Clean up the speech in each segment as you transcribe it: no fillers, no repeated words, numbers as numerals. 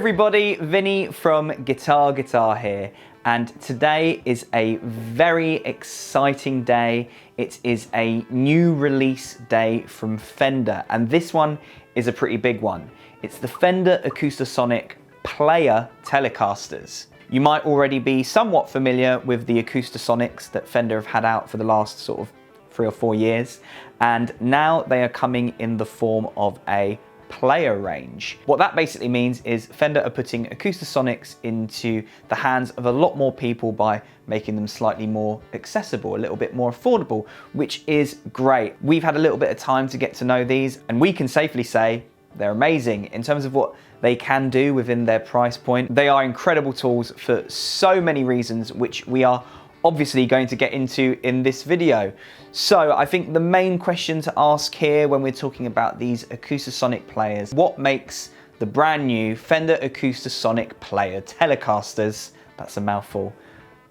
everybody, Vini from Guitar here, and today is a very exciting day. It is a new release day from Fender, and this one is a pretty big one. It's the Fender Acoustasonic Player Telecasters. You might already be somewhat familiar with the Acoustasonics that Fender have had out for the last sort of 3 or 4 years, and now they are coming in the form of a player range. What that basically means is Fender are putting Acoustasonics into the hands of a lot more people by making them slightly more accessible, a little bit more affordable, which is great. We've had a little bit of time to get to know these, and we can safely say they're amazing in terms of what they can do within their price point. They are incredible tools for so many reasons, which we are obviously going to get into in this video. So I think the main question to ask here when we're talking about these Acoustasonic players, what makes the brand new Fender Acoustasonic Player Telecasters, that's a mouthful,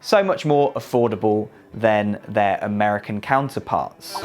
so much more affordable than their American counterparts?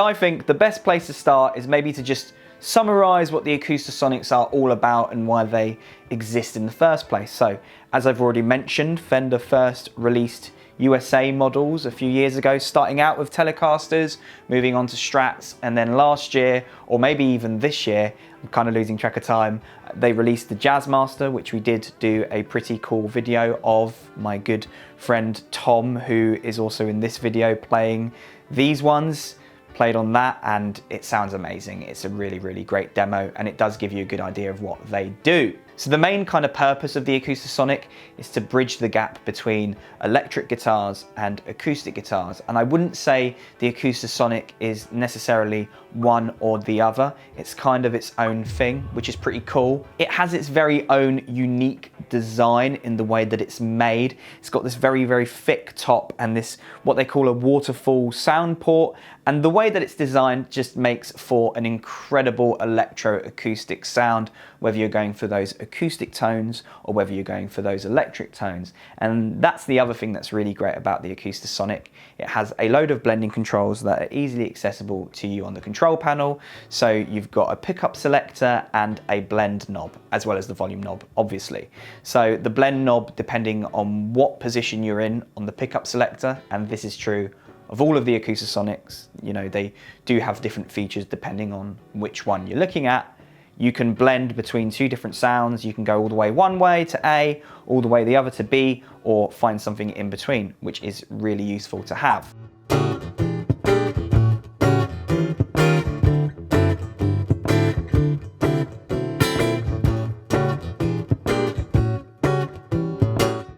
I think the best place to start is maybe to just summarize what the Acoustasonics are all about and why they exist in the first place. So, as I've already mentioned, Fender first released USA models a few years ago, starting out with Telecasters, moving on to Strats, and then last year, or maybe even this year, I'm kind of losing track of time, they released the Jazzmaster, which we did do a pretty cool video of. My good friend Tom, who is also in this video playing these ones, played on that, and it sounds amazing. It's a really great demo, and it does give you a good idea of what they do. So the main kind of purpose of the Acoustasonic is to bridge the gap between electric guitars and acoustic guitars. And I wouldn't say the Acoustasonic is necessarily one or the other. It's kind of its own thing, which is pretty cool. It has its very own unique design in the way that it's made. It's got this very thick top and this, what they call a waterfall sound port. And the way that it's designed just makes for an incredible electro-acoustic sound, whether you're going for those acoustic tones or whether you're going for those electric tones. And that's the other thing that's really great about the Acoustasonic. It has a load of blending controls that are easily accessible to you on the control panel. So you've got a pickup selector and a blend knob, as well as the volume knob, obviously. So the blend knob, depending on what position you're in on the pickup selector, and this is true of all of the Acoustasonics, you know, they do have different features depending on which one you're looking at. You can blend between 2 different sounds. You can go all the way one way to A, all the way the other to B, or find something in between, which is really useful to have.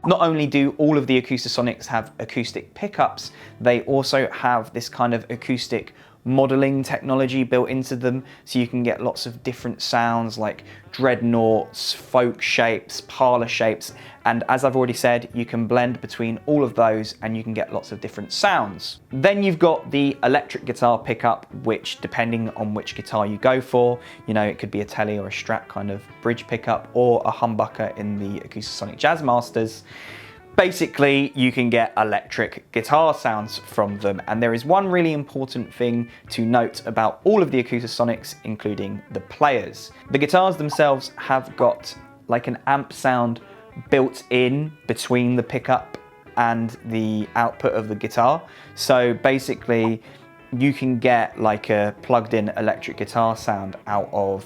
Not only do all of the Acoustasonics have acoustic pickups, they also have this kind of acoustic modeling technology built into them, so you can get lots of different sounds like dreadnoughts, folk shapes, parlor shapes, and as I've already said, you can blend between all of those and you can get lots of different sounds. Then you've got the electric guitar pickup, which depending on which guitar you go for, you know, it could be a Tele or a Strat kind of bridge pickup, or a humbucker in the Acoustasonic Jazzmasters. Basically, you can get electric guitar sounds from them, and there is one really important thing to note about all of the Acoustasonics, including the players. The guitars themselves have got like an amp sound built in between the pickup and the output of the guitar. So basically, you can get like a plugged-in electric guitar sound out of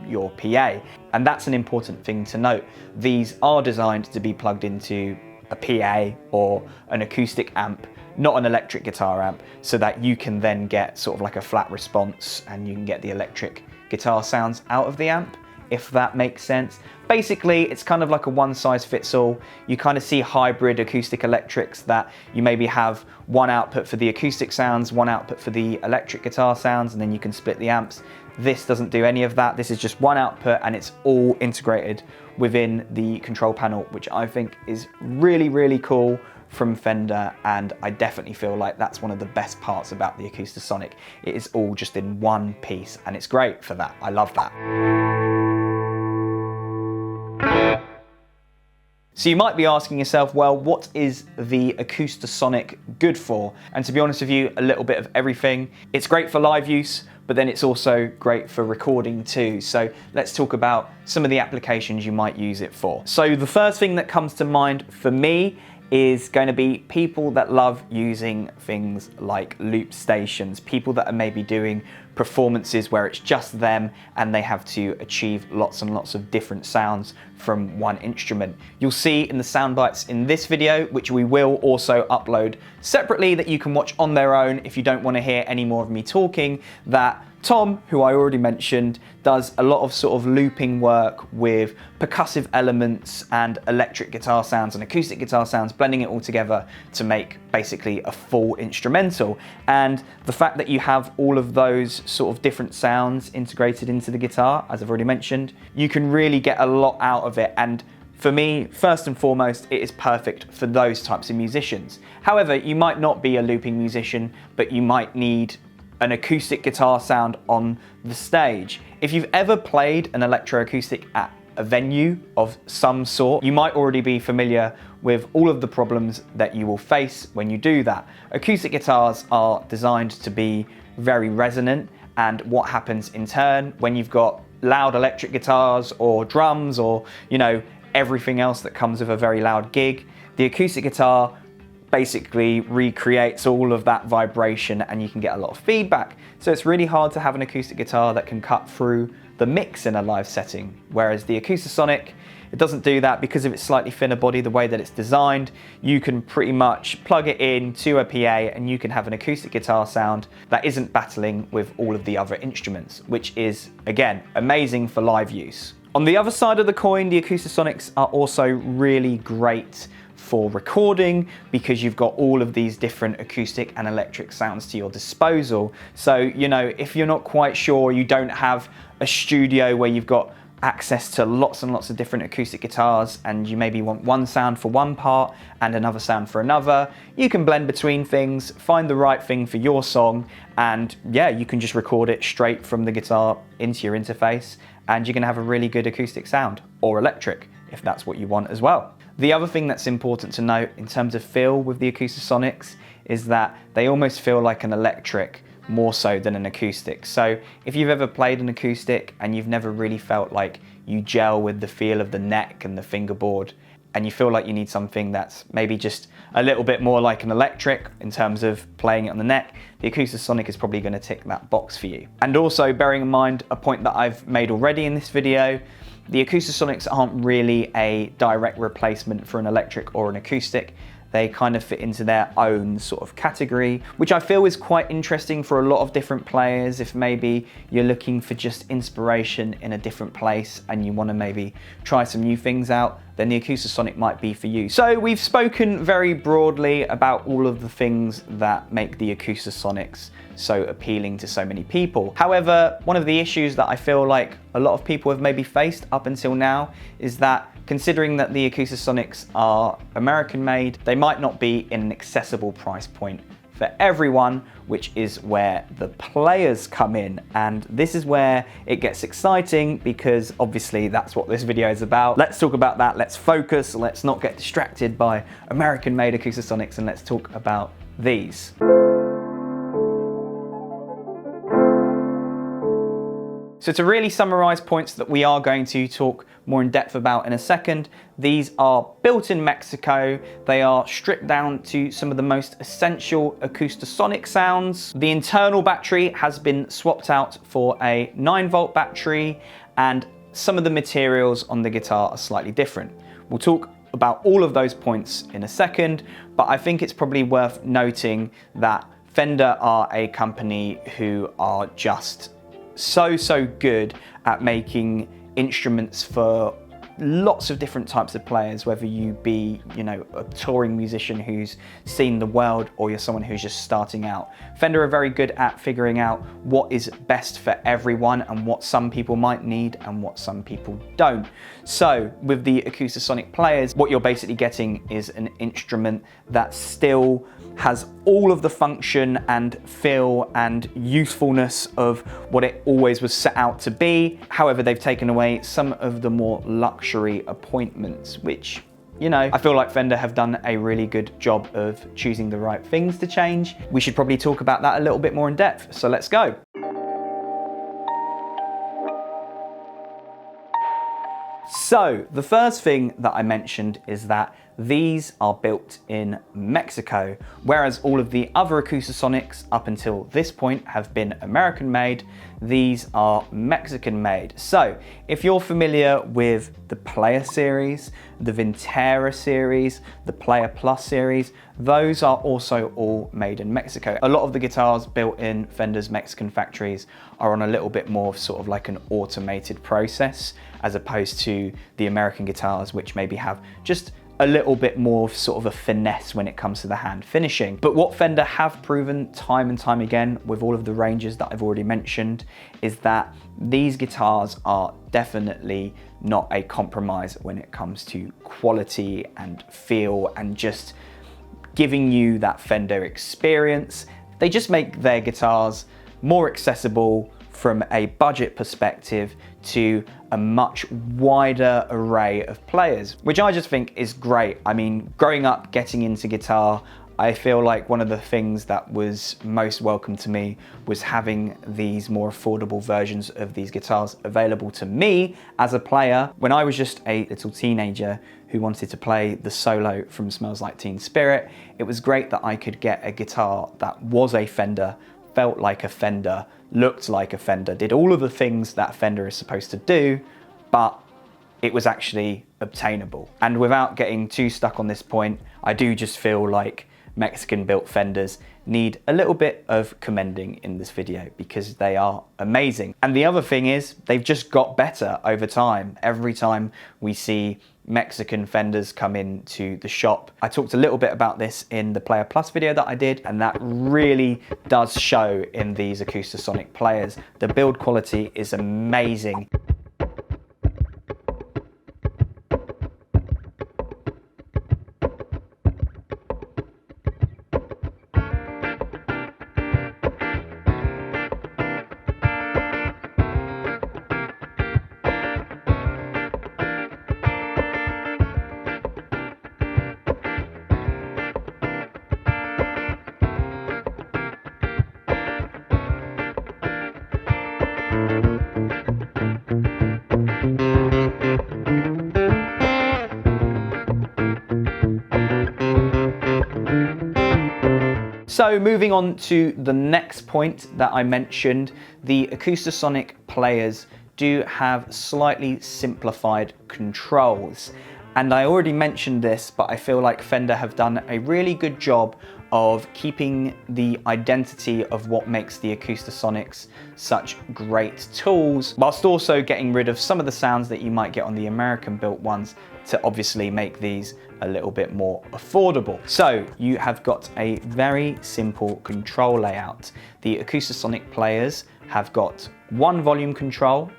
your PA, and that's an important thing to note. These are designed to be plugged into a PA or an acoustic amp, not an electric guitar amp, so that you can then get sort of like a flat response and you can get the electric guitar sounds out of the amp, if that makes sense. Basically, it's kind of like a one-size-fits-all. You kind of see hybrid acoustic electrics that you maybe have one output for the acoustic sounds, one output for the electric guitar sounds, and then you can split the amps. This doesn't do any of that. This is just one output and it's all integrated within the control panel, which I think is really cool from Fender, and I definitely feel like that's one of the best parts about the Acoustasonic. It is all just in one piece, and it's great for that. I love that. So you might be asking yourself, well, what is the Acoustasonic good for? And to be honest with you, a little bit of everything. It's great for live use, but then it's also great for recording too. So let's talk about some of the applications you might use it for. So the first thing that comes to mind for me is going to be people that love using things like loop stations, people that are maybe doing performances where it's just them and they have to achieve lots and lots of different sounds from one instrument. You'll see in the sound bites in this video, which we will also upload separately that you can watch on their own if you don't want to hear any more of me talking, that Tom, who I already mentioned, does a lot of sort of looping work with percussive elements and electric guitar sounds and acoustic guitar sounds, blending it all together to make basically a full instrumental. And the fact that you have all of those sort of different sounds integrated into the guitar, as I've already mentioned, you can really get a lot out of it. And for me, first and foremost, it is perfect for those types of musicians. However, you might not be a looping musician, but you might need an acoustic guitar sound on the stage. If you've ever played an electroacoustic at a venue of some sort, you might already be familiar with all of the problems that you will face when you do that. Acoustic guitars are designed to be very resonant, and what happens in turn when you've got loud electric guitars or drums or, you know, everything else that comes with a very loud gig, the acoustic guitar basically recreates all of that vibration and you can get a lot of feedback. So it's really hard to have an acoustic guitar that can cut through the mix in a live setting. Whereas the Acoustasonic, it doesn't do that because of its slightly thinner body, the way that it's designed. You can pretty much plug it in to a PA and you can have an acoustic guitar sound that isn't battling with all of the other instruments, which is, again, amazing for live use. On the other side of the coin, the Acoustasonics are also really great for recording because you've got all of these different acoustic and electric sounds to your disposal. So, you know, if you're not quite sure, you don't have a studio where you've got access to lots and lots of different acoustic guitars and you maybe want one sound for one part and another sound for another, you can blend between things, find the right thing for your song, and yeah, you can just record it straight from the guitar into your interface and you're gonna have a really good acoustic sound, or electric if that's what you want as well. The other thing that's important to note in terms of feel with the Acoustasonics is that they almost feel like an electric more so than an acoustic. So if you've ever played an acoustic and you've never really felt like you gel with the feel of the neck and the fingerboard, and you feel like you need something that's maybe just a little bit more like an electric in terms of playing it on the neck, the Acoustasonic is probably going to tick that box for you. And also bearing in mind a point that I've made already in this video, the Acoustasonics aren't really a direct replacement for an electric or an acoustic. They kind of fit into their own sort of category, which I feel is quite interesting for a lot of different players. If maybe you're looking for just inspiration in a different place and you want to maybe try some new things out, then the Acoustasonic might be for you. So we've spoken very broadly about all of the things that make the Acoustasonics so appealing to so many people. However, one of the issues that I feel like a lot of people have maybe faced up until now is that considering that the Acoustasonics are American made, they might not be in an accessible price point for everyone, which is where the players come in. And this is where it gets exciting because obviously that's what this video is about. Let's talk about that, let's focus, let's not get distracted by American made Acoustasonics, and let's talk about these. So to really summarize points that we are going to talk more in depth about in a second, these are built in Mexico. They are stripped down to some of the most essential Acoustasonic sounds. The internal battery has been swapped out for a 9-volt battery, and some of the materials on the guitar are slightly different. We'll talk about all of those points in a second, but I think it's probably worth noting that Fender are a company who are just so good at making instruments for lots of different types of players, whether you be, you know, a touring musician who's seen the world or you're someone who's just starting out. Fender are very good at figuring out what is best for everyone and what some people might need and what some people don't. So with the Acoustasonic Players, what you're basically getting is an instrument that still has all of the function and feel and usefulness of what it always was set out to be. However, they've taken away some of the more luxury appointments, which you know, I feel like Fender have done a really good job of choosing the right things to change. We should probably talk about that a little bit more in depth, so let's go. So the first thing that I mentioned is that these are built in Mexico, whereas all of the other Acoustasonics up until this point have been American made. These are Mexican made. So if you're familiar with the Player series, the Vintera series, the Player Plus series, those are also all made in Mexico. A lot of the guitars built in Fender's Mexican factories are on a little bit more of sort of like an automated process, as opposed to the American guitars, which maybe have just a little bit more of sort of a finesse when it comes to the hand finishing. But what Fender have proven time and time again with all of the ranges that I've already mentioned is that these guitars are definitely not a compromise when it comes to quality and feel and just giving you that Fender experience. They just make their guitars more accessible from a budget perspective to a much wider array of players, which I just think is great. I mean, growing up, getting into guitar, I feel like one of the things that was most welcome to me was having these more affordable versions of these guitars available to me as a player. When I was just a little teenager who wanted to play the solo from Smells Like Teen Spirit, it was great that I could get a guitar that was a Fender, felt like a Fender, looked like a Fender, did all of the things that Fender is supposed to do, but it was actually obtainable. And without getting too stuck on this point, I do just feel like Mexican built Fenders need a little bit of commending in this video because they are amazing. And the other thing is they've just got better over time. Every time we see Mexican Fenders come into the shop. I talked a little bit about this in the Player Plus video that I did, and that really does show in these Acoustasonic Players. The build quality is amazing. So moving on to the next point that I mentioned, the Acoustasonic Players do have slightly simplified controls. And I already mentioned this, but I feel like Fender have done a really good job of keeping the identity of what makes the Acoustasonics such great tools, whilst also getting rid of some of the sounds that you might get on the American built ones to obviously make these a little bit more affordable. So you have got a very simple control layout. The Acoustasonic Players have got one volume control,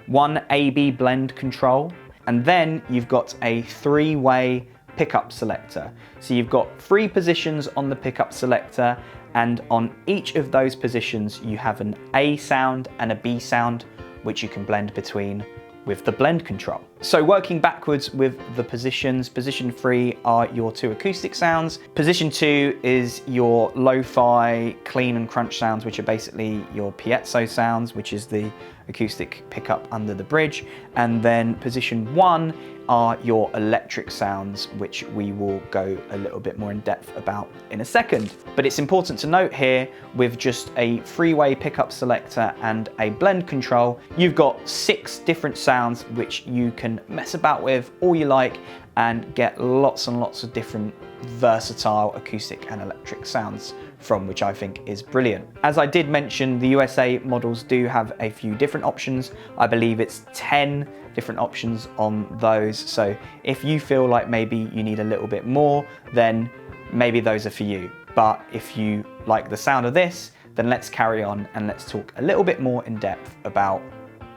one A/B blend control, and then you've got a three-way pickup selector. So you've got 3 positions on the pickup selector, and on each of those positions you have an A sound and a B sound, which you can blend between with the blend control. So working backwards with the positions, position 3 are your 2 acoustic sounds. Position 2 is your lo-fi clean and crunch sounds, which are basically your piezo sounds, which is the acoustic pickup under the bridge. And then position 1 are your electric sounds, which we will go a little bit more in depth about in a second. But it's important to note here, with just a 3-way pickup selector and a blend control, you've got 6 different sounds which you can mess about with all you like and get lots and lots of different versatile acoustic and electric sounds from, which I think is brilliant. As I did mention, the USA models do have a few different options. I believe it's 10 different options on those. So if you feel like maybe you need a little bit more, then maybe those are for you. But if you like the sound of this, then let's carry on and let's talk a little bit more in depth about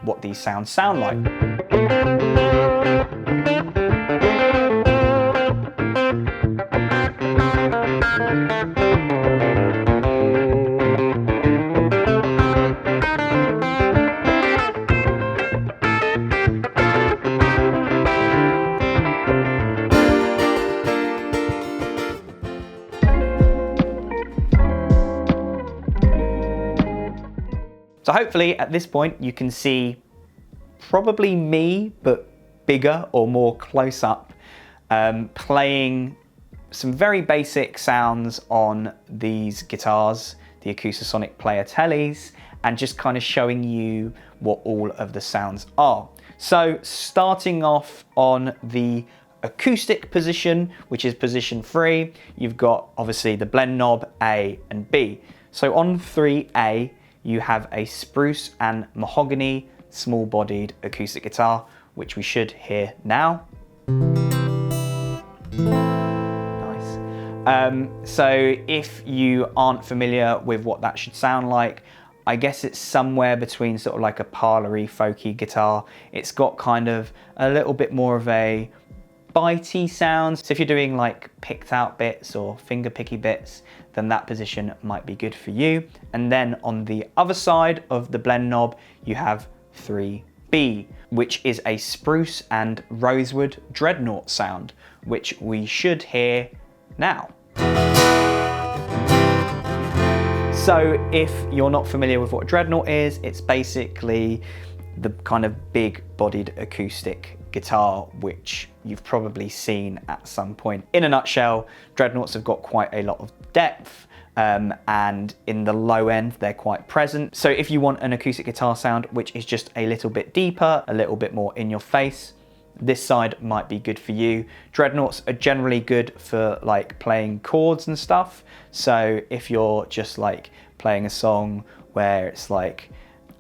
what these sounds sound like. So hopefully at this point you can see probably me, but bigger or more close up, playing some very basic sounds on these guitars, the Acoustasonic Player Teles, and just kind of showing you what all of the sounds are. So starting off on the acoustic position, which is position 3, you've got obviously the blend knob A and B. So on 3A, you have a spruce and mahogany small bodied acoustic guitar, which we should hear now. So if you aren't familiar with what that should sound like, I guess it's somewhere between sort of like a parlory, folky guitar. It's got kind of a little bit more of a bitey sound. So if you're doing like picked out bits or finger picky bits, then that position might be good for you. And then on the other side of the blend knob, you have 3B, which is a spruce and rosewood dreadnought sound, which we should hear now. So if you're not familiar with what a dreadnought is, it's basically the kind of big bodied acoustic guitar, which you've probably seen at some point. In a nutshell, dreadnoughts have got quite a lot of depth, and in the low end, they're quite present. So if you want an acoustic guitar sound, which is just a little bit deeper, a little bit more in your face, this side might be good for you. Dreadnoughts are generally good for like playing chords and stuff. So if you're just like playing a song where it's like,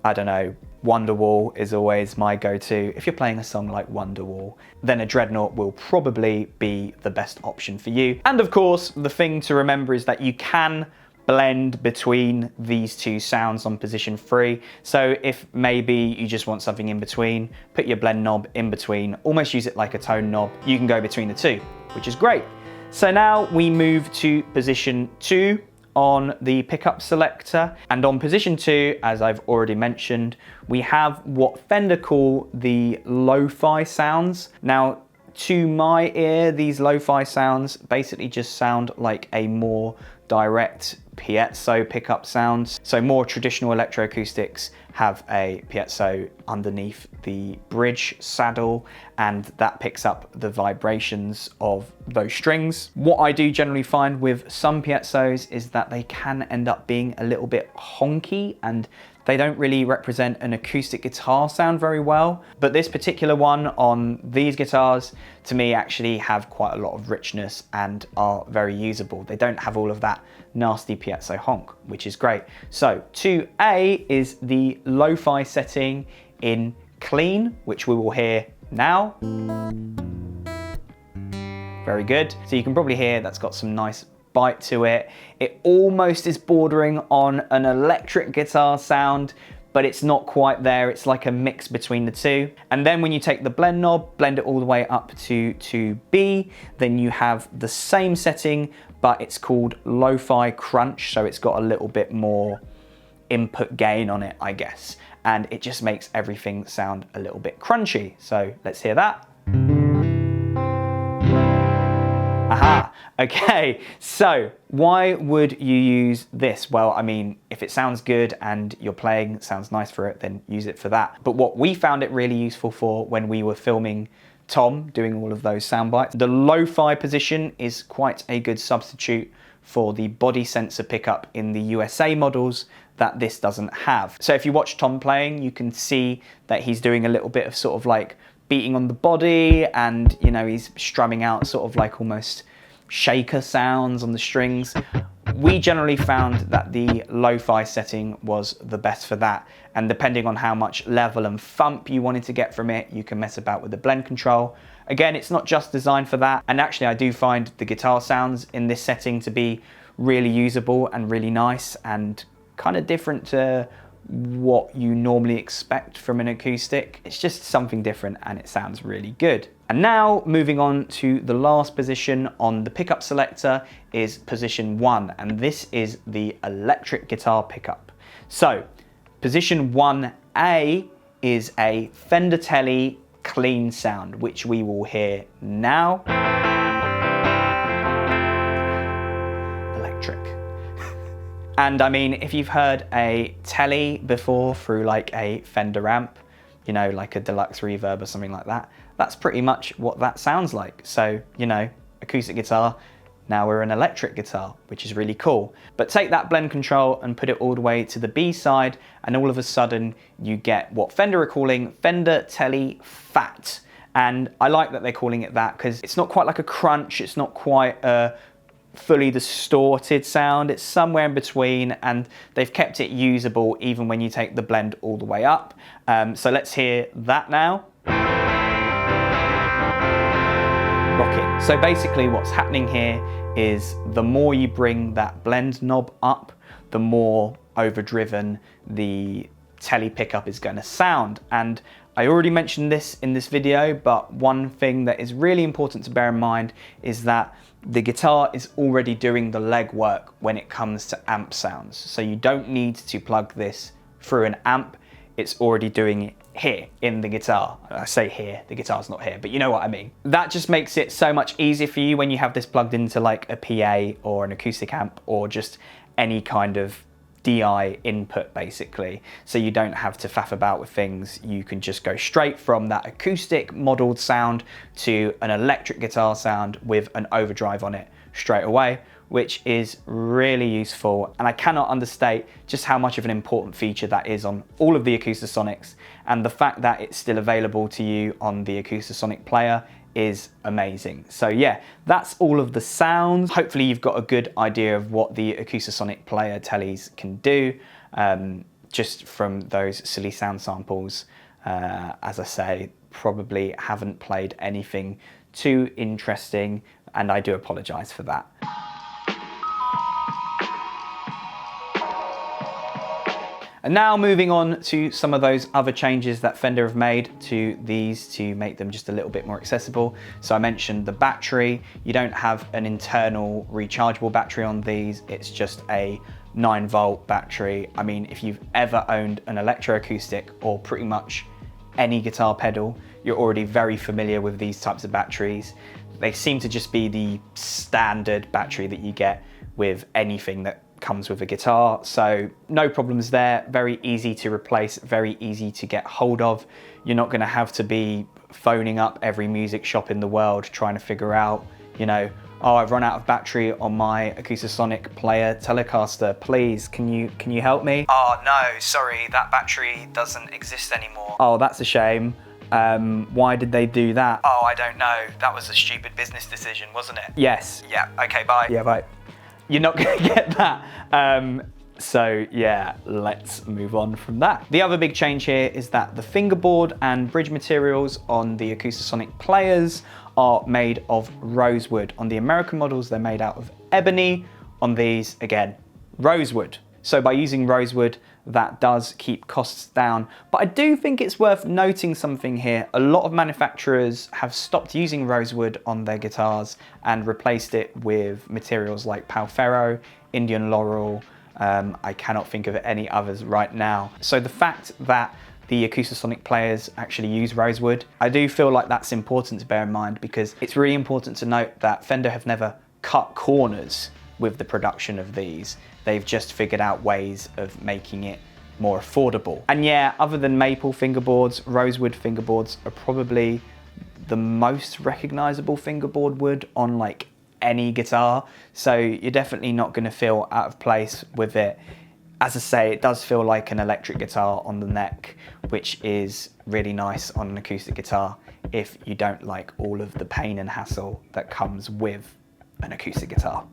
I don't know, Wonderwall is always my go-to. If you're playing a song like Wonderwall, then a dreadnought will probably be the best option for you. And of course, the thing to remember is that you can blend between these two sounds on position 3. So if maybe you just want something in between, put your blend knob in between, almost use it like a tone knob. You can go between the two, which is great. So now we move to position 2 on the pickup selector. And on position 2, as I've already mentioned, we have what Fender call the lo-fi sounds. Now, to my ear, these lo-fi sounds basically just sound like a more direct piezo pickup sound. So more traditional electroacoustics have a piezo underneath the bridge saddle, and that picks up the vibrations of those strings. What I do generally find with some piezos is that they can end up being a little bit honky, and they don't really represent an acoustic guitar sound very well. But this particular one on these guitars, to me, actually have quite a lot of richness and are very usable. They don't have all of that nasty piezo honk, which is great. So 2A is the lo-fi setting in clean, which we will hear now. Very good. So you can probably hear that's got some nice bite to it. It almost is bordering on an electric guitar sound, but it's not quite there. It's like a mix between the two. And then when you take the blend knob, blend it all the way up to 2B, then you have the same setting, but it's called Lo-Fi Crunch. So it's got a little bit more input gain on it, I guess. And it just makes everything sound a little bit crunchy. So let's hear that. Aha, okay, so why would you use this? Well, I mean, if it sounds good and your playing sounds nice for it, then use it for that. But what we found it really useful for when we were filming Tom doing all of those sound bites, the lo-fi position is quite a good substitute for the body sensor pickup in the USA models that this doesn't have. So if you watch Tom playing, you can see that he's doing a little bit of sort of like beating on the body, and you know, he's strumming out sort of like almost shaker sounds on the strings. We generally found that the lo-fi setting was the best for that, and depending on how much level and thump you wanted to get from it, you can mess about with the blend control. Again, it's not just designed for that, and actually I do find the guitar sounds in this setting to be really usable and really nice and kind of different to what you normally expect from an acoustic. It's just something different and it sounds really good. And now moving on to the last position on the pickup selector is position 1, and this is the electric guitar pickup. So position 1A is a Fender Tele clean sound, which we will hear now. Electric. And I mean, if you've heard a Tele before through like a Fender amp, you know, like a deluxe reverb or something like that, that's pretty much what that sounds like. So, you know, acoustic guitar, now we're an electric guitar, which is really cool. But take that blend control and put it all the way to the B side, and all of a sudden you get what Fender are calling Fender Tele Fat. And I like that they're calling it that because it's not quite like a crunch, it's not quite a fully distorted sound, it's somewhere in between, and they've kept it usable even when you take the blend all the way up. So let's hear that now. Rocking. So basically what's happening here is the more you bring that blend knob up, the more overdriven the Tele pickup is going to sound. And I already mentioned this in this video, but one thing that is really important to bear in mind is that the guitar is already doing the legwork when it comes to amp sounds. So you don't need to plug this through an amp, it's already doing it here in the guitar. I say here, the guitar's not here, but you know what I mean. That just makes it so much easier for you when you have this plugged into like a PA or an acoustic amp or just any kind of DI input basically. So you don't have to faff about with things. You can just go straight from that acoustic modeled sound to an electric guitar sound with an overdrive on it straight away, which is really useful. And I cannot understate just how much of an important feature that is on all of the Acoustasonics, and the fact that it's still available to you on the Acoustasonic Player is amazing. So yeah, that's all of the sounds. Hopefully you've got a good idea of what the Acoustasonic Player Teles can do, just from those silly sound samples. As I say, probably haven't played anything too interesting, and I do apologize for that. And now moving on to some of those other changes that Fender have made to these to make them just a little bit more accessible. So I mentioned the battery. You don't have an internal rechargeable battery on these. It's just a 9-volt battery. I mean, if you've ever owned an electroacoustic or pretty much any guitar pedal, you're already very familiar with these types of batteries. They seem to just be the standard battery that you get with anything that comes with a guitar, so no problems there. Very easy to replace, very easy to get hold of. You're not going to have to be phoning up every music shop in the world trying to figure out, you know, oh, I've run out of battery on my Acoustasonic Player Telecaster, please can you help me? Oh no, sorry, that battery doesn't exist anymore. Oh, that's a shame. Why did they do that? Oh, I don't know, that was a stupid business decision, wasn't it? Yes. Yeah, okay, bye. Yeah, bye. You're not going to get that. So yeah, let's move on from that. The other big change here is that the fingerboard and bridge materials on the Acoustasonic Players are made of rosewood. On the American models, they're made out of ebony. On these, again, rosewood. So by using rosewood, that does keep costs down. But I do think it's worth noting something here. A lot of manufacturers have stopped using rosewood on their guitars and replaced it with materials like Palfero, Indian Laurel. I cannot think of any others right now. So the fact that the Acoustasonic Players actually use rosewood, I do feel like that's important to bear in mind, because it's really important to note that Fender have never cut corners with the production of these. They've just figured out ways of making it more affordable. And yeah, other than maple fingerboards, rosewood fingerboards are probably the most recognizable fingerboard wood on like any guitar. So you're definitely not gonna feel out of place with it. As I say, it does feel like an electric guitar on the neck, which is really nice on an acoustic guitar if you don't like all of the pain and hassle that comes with an acoustic guitar.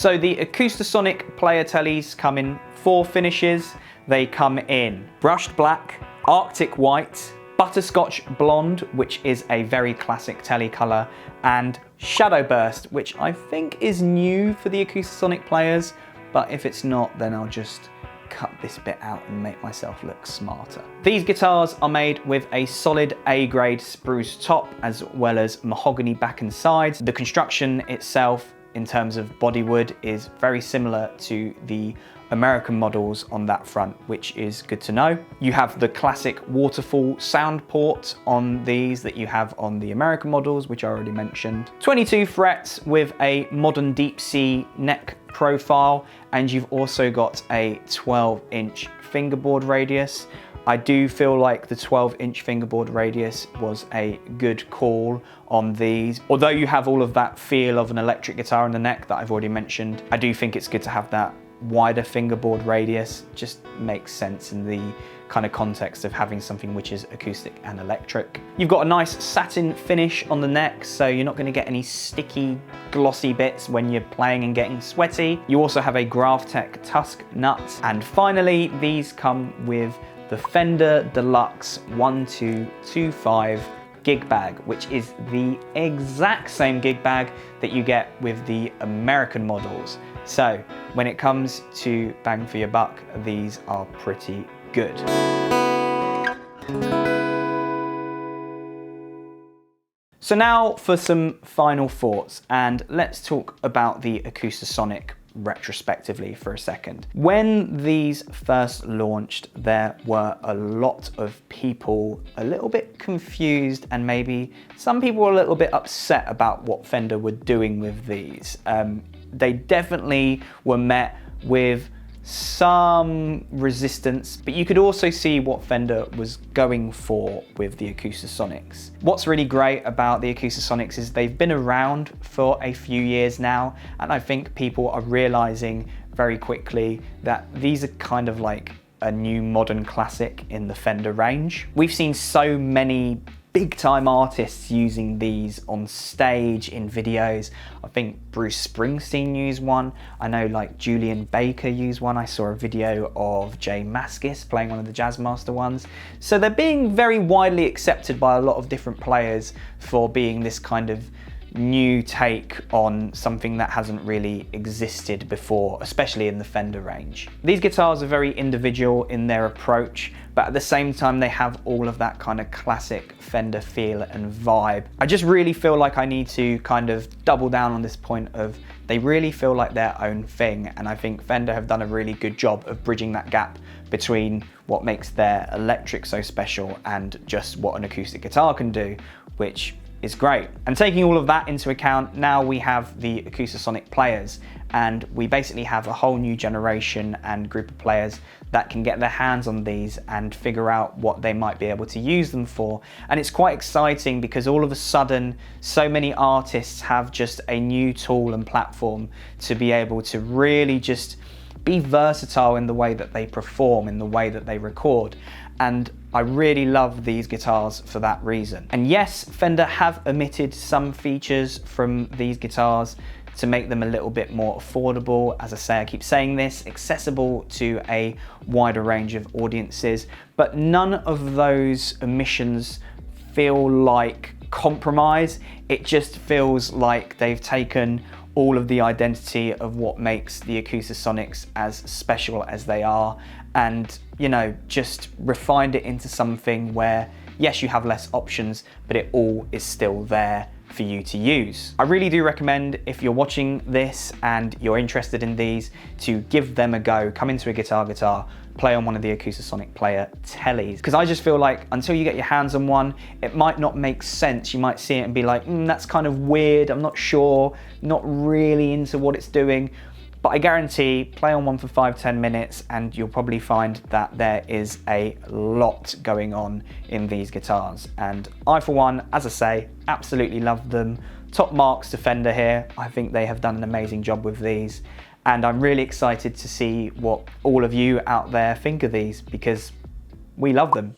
So the Acoustasonic Player Teles come in 4 finishes. They come in brushed black, Arctic white, Butterscotch blonde, which is a very classic Tele colour, and Shadowburst, which I think is new for the Acoustasonic Players, but if it's not, then I'll just cut this bit out and make myself look smarter. These guitars are made with a solid A-grade spruce top as well as mahogany back and sides. The construction itself in terms of bodywood is very similar to the American models on that front, which is good to know. You have the classic waterfall sound port on these that you have on the American models, which I already mentioned. 22 frets with a modern deep C neck profile, and you've also got a 12-inch fingerboard radius. I do feel like the 12-inch fingerboard radius was a good call on these. Although you have all of that feel of an electric guitar in the neck that I've already mentioned, I do think it's good to have that wider fingerboard radius. Just makes sense in the kind of context of having something which is acoustic and electric. You've got a nice satin finish on the neck, so you're not going to get any sticky, glossy bits when you're playing and getting sweaty. You also have a Graphtec Tusk nut. And finally, these come with the Fender Deluxe 1225 gig bag, which is the exact same gig bag that you get with the American models. So when it comes to bang for your buck, these are pretty good. So now for some final thoughts, and let's talk about the Acoustasonic retrospectively for a second. When these first launched, there were a lot of people a little bit confused, and maybe some people were a little bit upset about what Fender were doing with these. They definitely were met with some resistance, but you could also see what Fender was going for with the Acoustasonics. What's really great about the Acoustasonics is they've been around for a few years now, and I think people are realizing very quickly that these are kind of like a new modern classic in the Fender range. We've seen so many big time artists using these on stage, in videos. I think Bruce Springsteen used one. I know like Julian Baker used one. I saw a video of Jay Mascis playing one of the Jazzmaster ones. So they're being very widely accepted by a lot of different players for being this kind of new take on something that hasn't really existed before, especially in the Fender range. These guitars are very individual in their approach, but at the same time they have all of that kind of classic Fender feel and vibe. I just really feel like I need to kind of double down on this point of they really feel like their own thing, and I think Fender have done a really good job of bridging that gap between what makes their electric so special and just what an acoustic guitar can do, which is great. And taking all of that into account, now we have the Acoustasonic Players, and we basically have a whole new generation and group of players that can get their hands on these and figure out what they might be able to use them for. And it's quite exciting because all of a sudden so many artists have just a new tool and platform to be able to really just be versatile in the way that they perform, in the way that they record. And I really love these guitars for that reason. And yes, Fender have omitted some features from these guitars to make them a little bit more affordable. As I say, I keep saying this, accessible to a wider range of audiences, but none of those omissions feel like compromise. It just feels like they've taken all of the identity of what makes the Acoustasonics as special as they are, and, you know, just refined it into something where, yes, you have less options, but it all is still there for you to use. I really do recommend, if you're watching this and you're interested in these, to give them a go. Come into a Guitar, play on one of the Acoustasonic Player Teles, because I just feel like until you get your hands on one, it might not make sense. You might see it and be like, that's kind of weird, I'm not sure, not really into what it's doing. But I guarantee, play on one for 5-10 minutes and you'll probably find that there is a lot going on in these guitars. And I, for one, as I say, absolutely love them. Top marks to Fender here. I think they have done an amazing job with these. And I'm really excited to see what all of you out there think of these, because we love them.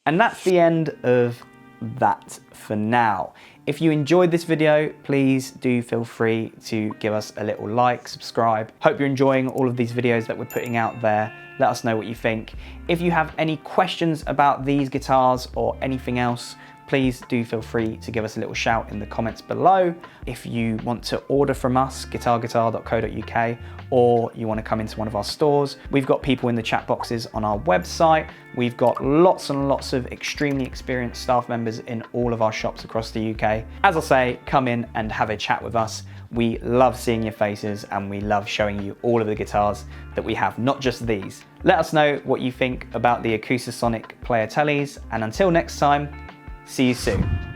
And that's the end of that for now. If you enjoyed this video, please do feel free to give us a little like, subscribe. Hope you're enjoying all of these videos that we're putting out there. Let us know what you think. If you have any questions about these guitars or anything else, please do feel free to give us a little shout in the comments below. If you want to order from us, guitarguitar.co.uk, or you want to come into one of our stores, we've got people in the chat boxes on our website. We've got lots and lots of extremely experienced staff members in all of our shops across the UK. As I say, come in and have a chat with us. We love seeing your faces and we love showing you all of the guitars that we have, not just these. Let us know what you think about the Acoustasonic Player Teles, and until next time, see you soon.